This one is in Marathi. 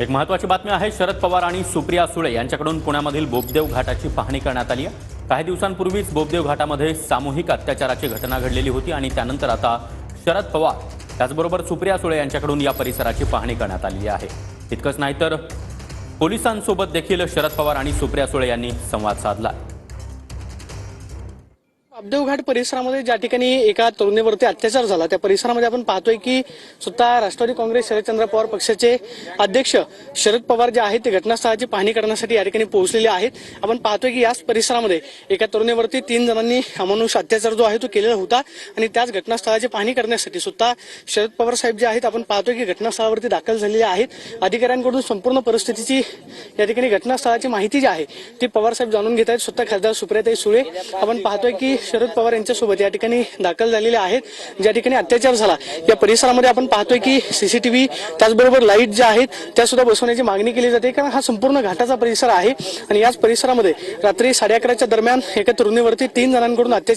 एक महत्त्वाची बातमी आहे। शरद पवार आणि सुप्रिया सुळे यांच्याकडून पुण्यामधील बोबदेव घाटाची पाहणी करण्यात आली आहे। काही दिवसांपूर्वीच बोबदेव घाटामध्ये सामूहिक अत्याचाराची घटना घडलेली होती आणि त्यानंतर आता शरद पवार त्याचबरोबर सुप्रिया सुळे यांच्याकडून या परिसराची पाहणी करण्यात आली आहे। इतकंच नाही तर पोलिसांसोबत देखील शरद पवार आणि सुप्रिया सुळे यांनी संवाद साधला। बोबदेव घाट परिसरामध्ये ज्या ठिकाणी एका तरुणीवरती अत्याचार झाला त्या परिसरामध्ये आपण पाहतोय की स्वतः राष्ट्रवादी काँग्रेस शरदचंद्र पवार पक्षाचे अध्यक्ष शरद पवार जे आहेत ते घटनास्थळाची पाहणी करण्यासाठी या ठिकाणी पोहोचलेले आहेत। आपण पाहतोय की याच परिसरामध्ये एका तरुणीवरती 3 जणांनी अमानुष अत्याचार जो आहे तो केलेला होता आणि त्याच घटनास्थळाची पाहणी करण्यासाठी स्वतः शरद पवार साहेब जे आहेत आपण पाहतोय की घटनास्थळावरती दाखल झालेले आहेत। अधिकाऱ्यांकडून संपूर्ण परिस्थितीची या ठिकाणी घटनास्थळाची माहिती जी आहे ती पवार साहेब जाणून घेत आहेत। स्वतः खासदार सुप्रियाताई सुळे आपण पाहतोय की शरद पवार यांच्यासोबत या ठिकाणी दाखल झालेले आहेत। ज्या ठिकाणी अत्याचार झाला या परिसरामध्ये आपण पाहतोय की सीसीटीव्ही त्याचबरोबर लाईट ज्या आहेत त्या सुद्धा बसवण्याची मागणी केली जाते, कारण हा संपूर्ण घाटाचा परिसर आहे आणि याच परिसरामध्ये रात्री 11:30च्या दरम्यान एका तरुणीवरती 3 जणांकडून अत्याचार